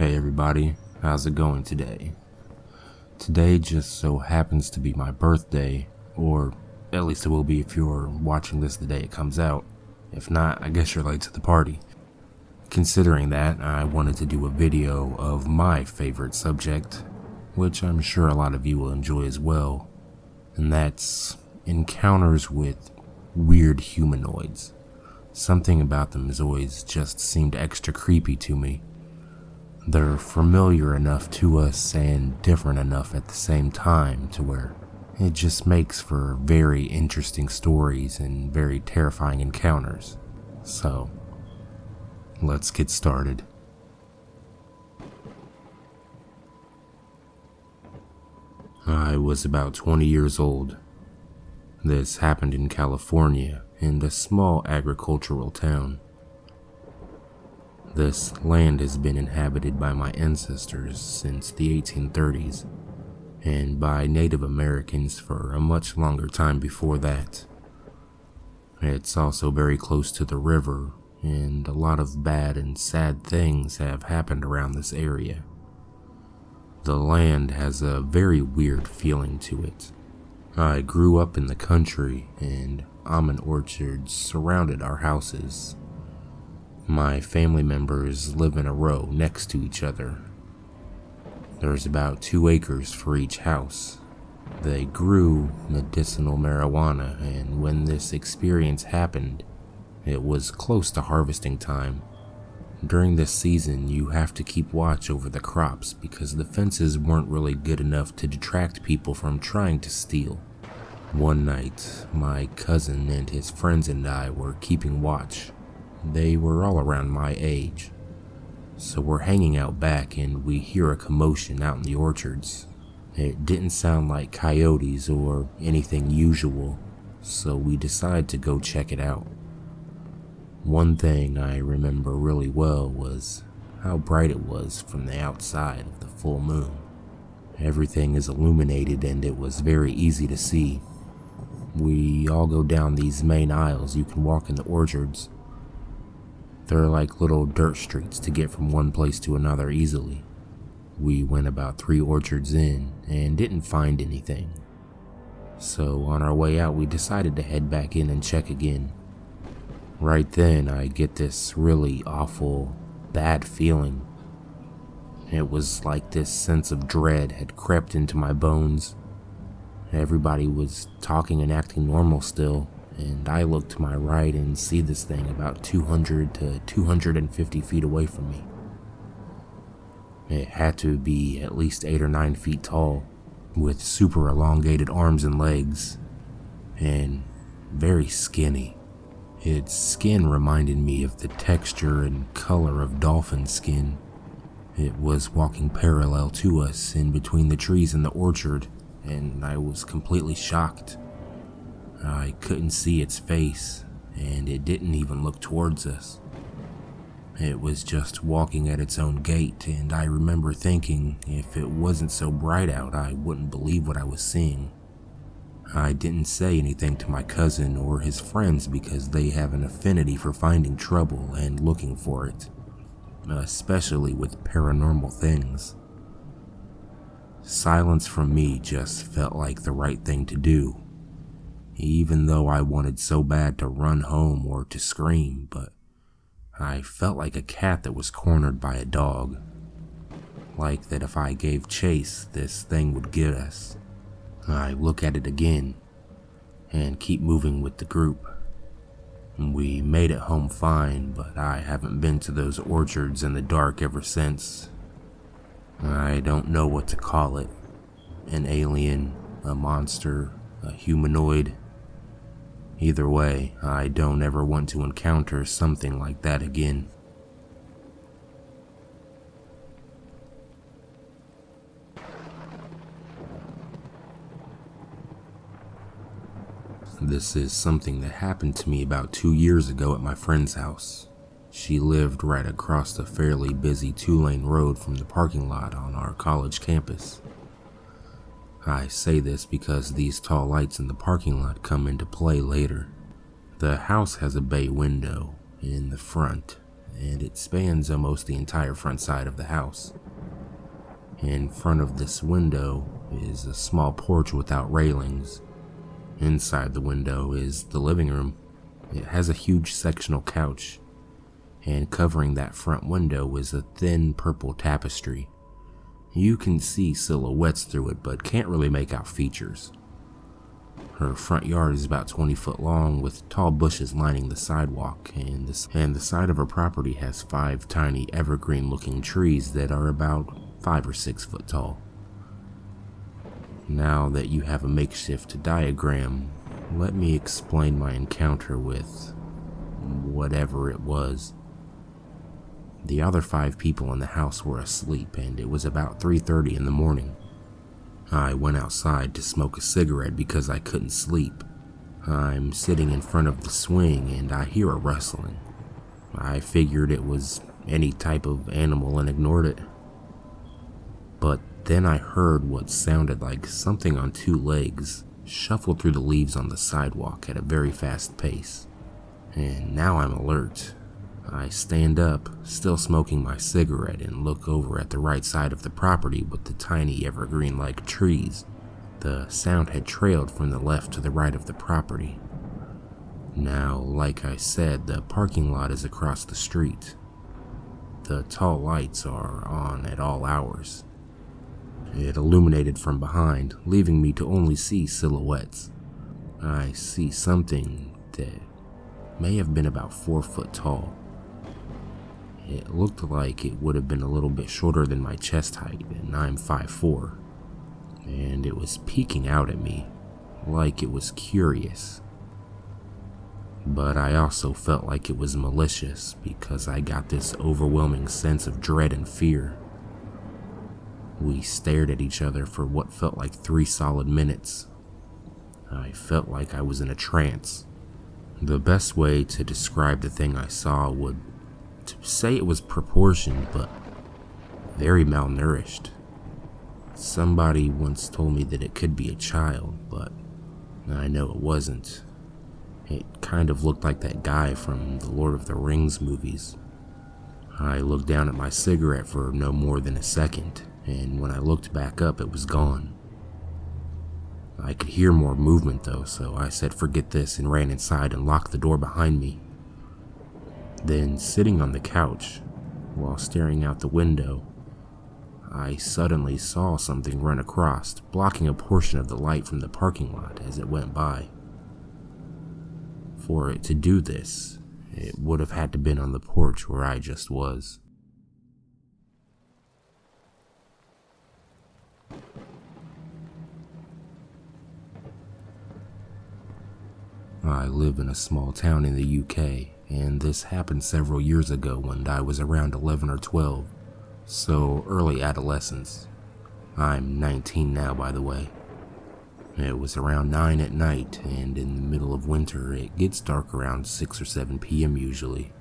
Hey everybody, how's it going today? Today just so happens to be my birthday, or at least it will be if you're watching this the day it comes out. If not, I guess you're late to the party. Considering that, I wanted to do a video of my favorite subject, which I'm sure a lot of you will enjoy as well, and that's encounters with weird humanoids. Something about them has always just seemed extra creepy to me. They're familiar enough to us and different enough at the same time to where it just makes for very interesting stories and very terrifying encounters. So, let's get started. I was about 20 years old. This happened in California, in a small agricultural town. This land has been inhabited by my ancestors since the 1830s, and by Native Americans for a much longer time before that. It's also very close to the river, and a lot of bad and sad things have happened around this area. The land has a very weird feeling to it. I grew up in the country, and almond orchards surrounded our houses. My family members live in a row next to each other. There's about 2 acres for each house. They grew medicinal marijuana, and when this experience happened, it was close to harvesting time. During this season, you have to keep watch over the crops because the fences weren't really good enough to detract people from trying to steal. One night, my cousin and his friends and I were keeping watch. They were all around my age. So we're hanging out back and we hear a commotion out in the orchards. It didn't sound like coyotes or anything usual, so we decide to go check it out. One thing I remember really well was how bright it was from the outside of the full moon. Everything is illuminated and it was very easy to see. We all go down these main aisles you can walk in the orchards. They're like little dirt streets to get from one place to another easily. We went about 3 orchards in and didn't find anything. So on our way out, we decided to head back in and check again. Right then, I get this really awful, bad feeling. It was like this sense of dread had crept into my bones. Everybody was talking and acting normal still, and I look to my right and see this thing about 200 to 250 feet away from me. It had to be at least 8 or 9 feet tall, with super elongated arms and legs, and very skinny. Its skin reminded me of the texture and color of dolphin skin. It was walking parallel to us in between the trees in the orchard, and I was completely shocked. I couldn't see its face, and it didn't even look towards us. It was just walking at its own gait, and I remember thinking if it wasn't so bright out, I wouldn't believe what I was seeing. I didn't say anything to my cousin or his friends because they have an affinity for finding trouble and looking for it, especially with paranormal things. Silence from me just felt like the right thing to do. Even though I wanted so bad to run home or to scream, but I felt like a cat that was cornered by a dog. Like that if I gave chase, this thing would get us. I look at it again and keep moving with the group. We made it home fine, but I haven't been to those orchards in the dark ever since. I don't know what to call it. An alien, a monster, a humanoid. Either way, I don't ever want to encounter something like that again. This is something that happened to me about 2 years ago at my friend's house. She lived right across the fairly busy 2-lane road from the parking lot on our college campus. I say this because these tall lights in the parking lot come into play later. The house has a bay window in the front, and it spans almost the entire front side of the house. In front of this window is a small porch without railings. Inside the window is the living room. It has a huge sectional couch, and covering that front window is a thin purple tapestry. You can see silhouettes through it, but can't really make out features. Her front yard is about 20 foot long, with tall bushes lining the sidewalk, and the side of her property has 5 tiny evergreen-looking trees that are about 5 or 6 foot tall. Now that you have a makeshift diagram, let me explain my encounter with whatever it was. The other 5 people in the house were asleep, and it was about 3:30 in the morning. I went outside to smoke a cigarette because I couldn't sleep. I'm sitting in front of the swing and I hear a rustling. I figured it was any type of animal and ignored it. But then I heard what sounded like something on 2 legs shuffle through the leaves on the sidewalk at a very fast pace. And now I'm alert. I stand up, still smoking my cigarette, and look over at the right side of the property with the tiny evergreen-like trees. The sound had trailed from the left to the right of the property. Now, like I said, the parking lot is across the street. The tall lights are on at all hours. It illuminated from behind, leaving me to only see silhouettes. I see something that may have been about 4 foot tall. It looked like it would have been a little bit shorter than my chest height, and I'm 5'4", and it was peeking out at me, like it was curious. But I also felt like it was malicious, because I got this overwhelming sense of dread and fear. We stared at each other for what felt like 3 solid minutes. I felt like I was in a trance. The best way to describe the thing I saw would to say it was proportioned, but very malnourished. Somebody once told me that it could be a child, but I know it wasn't. It kind of looked like that guy from the Lord of the Rings movies. I looked down at my cigarette for no more than a second, and when I looked back up, it was gone. I could hear more movement though, so I said forget this and ran inside and locked the door behind me. Then, sitting on the couch, while staring out the window, I suddenly saw something run across, blocking a portion of the light from the parking lot as it went by. For it to do this, it would have had to been on the porch where I just was. I live in a small town in the UK, and this happened several years ago when I was around 11 or 12, so early adolescence. I'm 19 now, by the way. It was around 9 at night, and in the middle of winter, it gets dark around 6 or 7 p.m. usually.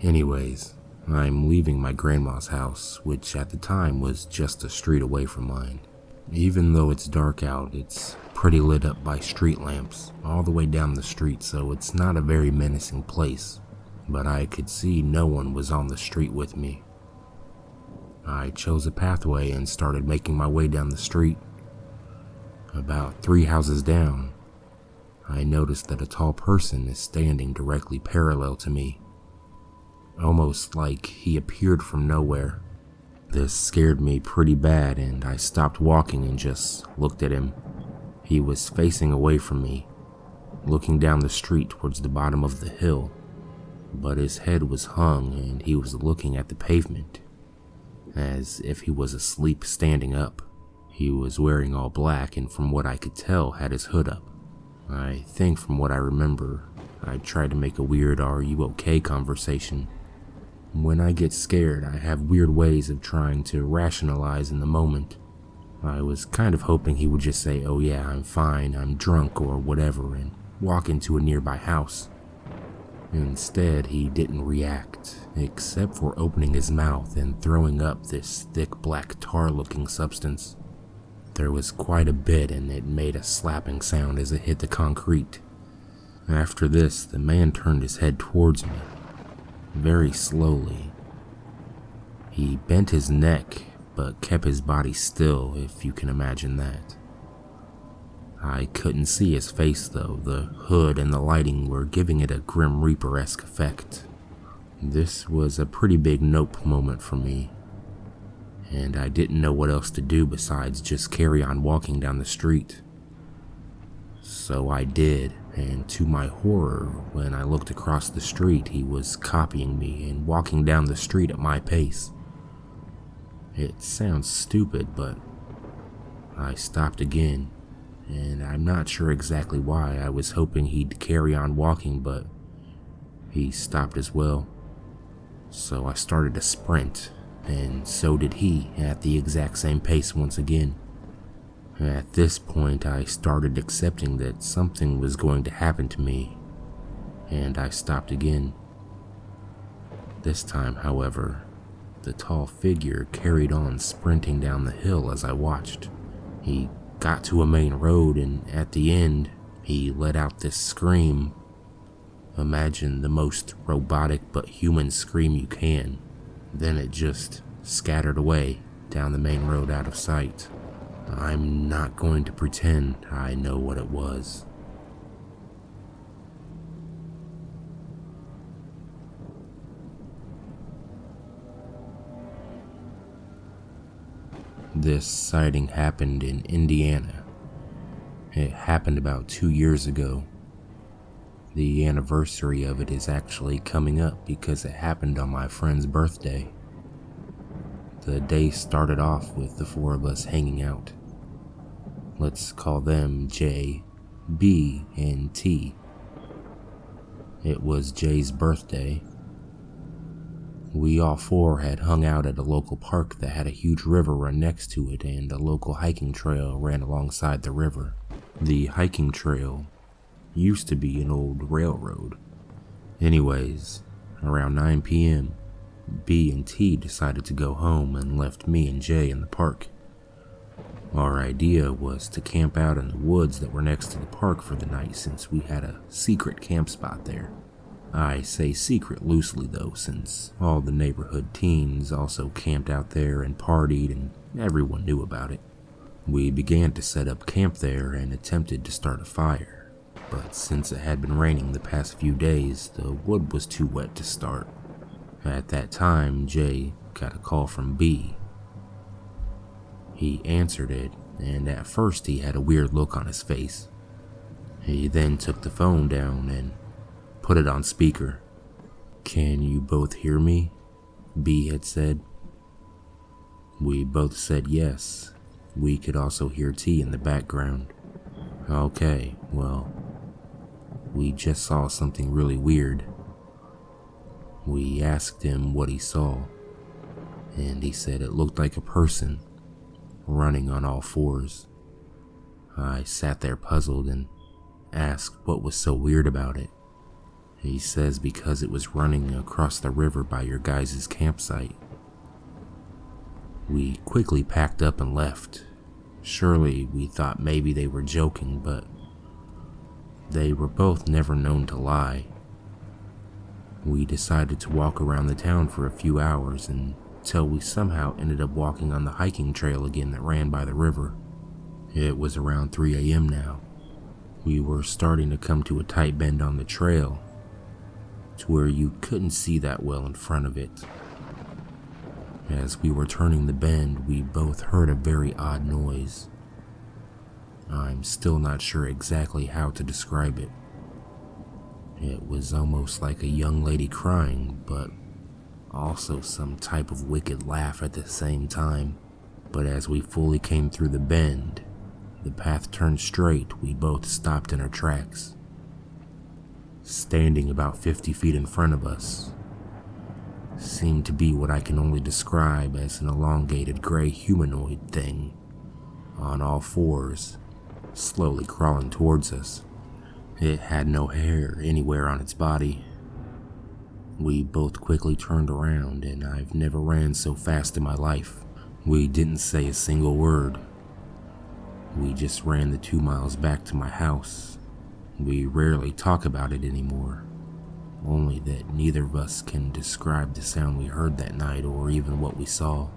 Anyways, I'm leaving my grandma's house, which at the time was just a street away from mine. Even though it's dark out, it's pretty lit up by street lamps all the way down the street, so it's not a very menacing place. But I could see no one was on the street with me. I chose a pathway and started making my way down the street. About 3 houses down, I noticed that a tall person is standing directly parallel to me, almost like he appeared from nowhere. This scared me pretty bad, and I stopped walking and just looked at him. He was facing away from me, looking down the street towards the bottom of the hill, but his head was hung and he was looking at the pavement, as if he was asleep standing up. He was wearing all black and from what I could tell had his hood up. I think from what I remember, I tried to make a weird "are you okay" conversation. When I get scared, I have weird ways of trying to rationalize in the moment. I was kind of hoping he would just say, "Oh yeah, I'm fine, I'm drunk," or whatever, and walk into a nearby house. Instead, he didn't react, except for opening his mouth and throwing up this thick black tar-looking substance. There was quite a bit, and it made a slapping sound as it hit the concrete. After this, the man turned his head towards me. very slowly. He bent his neck, but kept his body still, if you can imagine that. I couldn't see his face though, the hood and the lighting were giving it a Grim Reaper-esque effect. This was a pretty big nope moment for me, and I didn't know what else to do besides just carry on walking down the street. So I did, and to my horror, when I looked across the street, he was copying me and walking down the street at my pace. It sounds stupid, but I stopped again, and I'm not sure exactly why. I was hoping he'd carry on walking, but he stopped as well. So I started to sprint, and so did he, at the exact same pace once again. At this point, I started accepting that something was going to happen to me, and I stopped again. This time, however, the tall figure carried on sprinting down the hill as I watched. He got to a main road, and at the end, he let out this scream. Imagine the most robotic but human scream you can. Then it just scattered away down the main road out of sight. I'm not going to pretend I know what it was. This sighting happened in Indiana. It happened about 2 years ago. The anniversary of it is actually coming up because it happened on my friend's birthday. The day started off with the four of us hanging out. Let's call them J, B, and T. It was Jay's birthday. We all four had hung out at a local park that had a huge river run next to it, and a local hiking trail ran alongside the river. The hiking trail used to be an old railroad. Anyways, around 9 p.m., B and T decided to go home and left me and Jay in the park. Our idea was to camp out in the woods that were next to the park for the night since we had a secret camp spot there. I say secret loosely though, since all the neighborhood teens also camped out there and partied and everyone knew about it. We began to set up camp there and attempted to start a fire, but since it had been raining the past few days, the wood was too wet to start. At that time, Jay got a call from B. He answered it, and at first he had a weird look on his face. He then took the phone down and put it on speaker. "Can you both hear me?" B had said. We both said yes. We could also hear T in the background. Okay, well, we just saw something really weird. We asked him what he saw, and he said it looked like a person running on all fours. I sat there puzzled and asked what was so weird about it. He says because it was running across the river by your guys' campsite. We quickly packed up and left. Surely we thought maybe they were joking, but they were both never known to lie. We decided to walk around the town for a few hours until we somehow ended up walking on the hiking trail again that ran by the river. It was around 3 a.m. now. We were starting to come to a tight bend on the trail, to where you couldn't see that well in front of it. As we were turning the bend, we both heard a very odd noise. I'm still not sure exactly how to describe it. It was almost like a young lady crying, but also some type of wicked laugh at the same time. But as we fully came through the bend, the path turned straight, we both stopped in our tracks. Standing about 50 feet in front of us seemed to be what I can only describe as an elongated gray humanoid thing, on all fours, slowly crawling towards us. It had no hair anywhere on its body. We both quickly turned around, and I've never ran so fast in my life. We didn't say a single word. We just ran the 2 miles back to my house. We rarely talk about it anymore. only that neither of us can describe the sound we heard that night or even what we saw.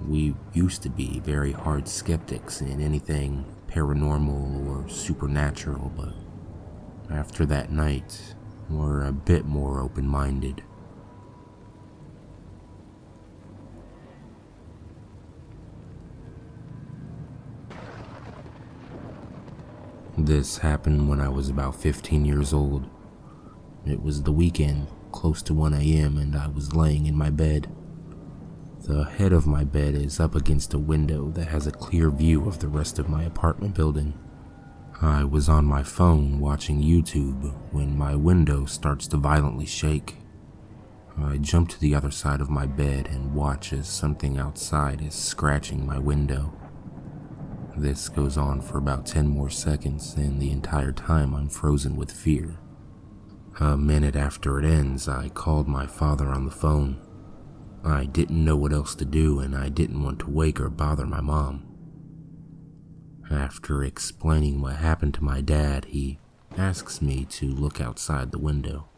We used to be very hard skeptics in anything paranormal or supernatural, but after that night, we're a bit more open-minded. This happened when I was about 15 years old. It was the weekend, close to 1 a.m., and I was laying in my bed. The head of my bed is up against a window that has a clear view of the rest of my apartment building. I was on my phone watching YouTube when my window starts to violently shake. I jump to the other side of my bed and watch as something outside is scratching my window. This goes on for about 10 more seconds, and the entire time I'm frozen with fear. A minute after it ends, I called my father on the phone. I didn't know what else to do, and I didn't want to wake or bother my mom. After explaining what happened to my dad, he asks me to look outside the window.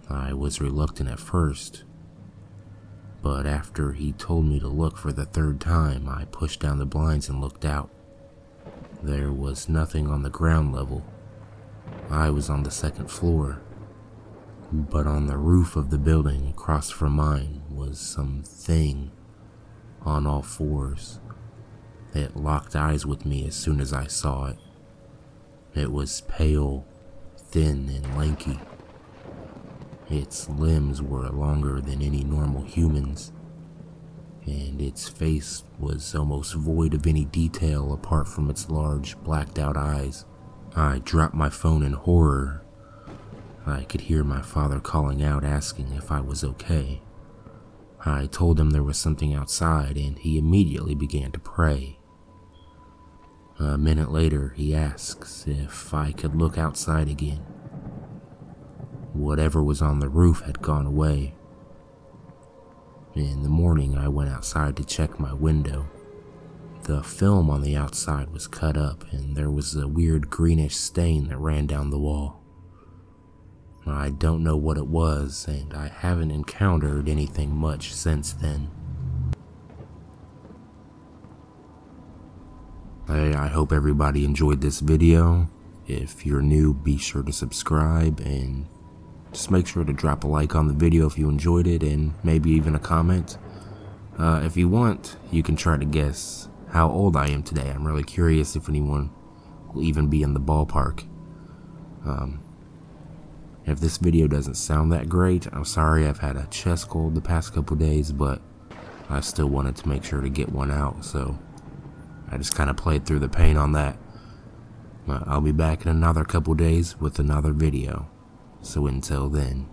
I was reluctant at first, but after he told me to look for the third time, I pushed down the blinds and looked out. There was nothing on the ground level. I was on the second floor, but on the roof of the building across from mine was something on all fours. It locked eyes with me as soon as I saw it. It was pale, thin, and lanky. Its limbs were longer than any normal human's, and its face was almost void of any detail apart from its large, blacked-out eyes. I dropped my phone in horror. I could hear my father calling out, asking if I was okay. I told him there was something outside, and he immediately began to pray. A minute later, he asks if I could look outside again. Whatever was on the roof had gone away. In the morning, I went outside to check my window. The film on the outside was cut up, and there was a weird greenish stain that ran down the wall. I don't know what it was, and I haven't encountered anything much since then. Hey, I hope everybody enjoyed this video. If you're new, be sure to subscribe, and just make sure to drop a like on the video if you enjoyed it, and maybe even a comment. If you want, you can try to guess how old I am today. I'm really curious if anyone will even be in the ballpark. If this video doesn't sound that great, I'm sorry. I've had a chest cold the past couple days, but I still wanted to make sure to get one out, so I just kind of played through the pain on that. I'll be back in another couple days with another video. So until then,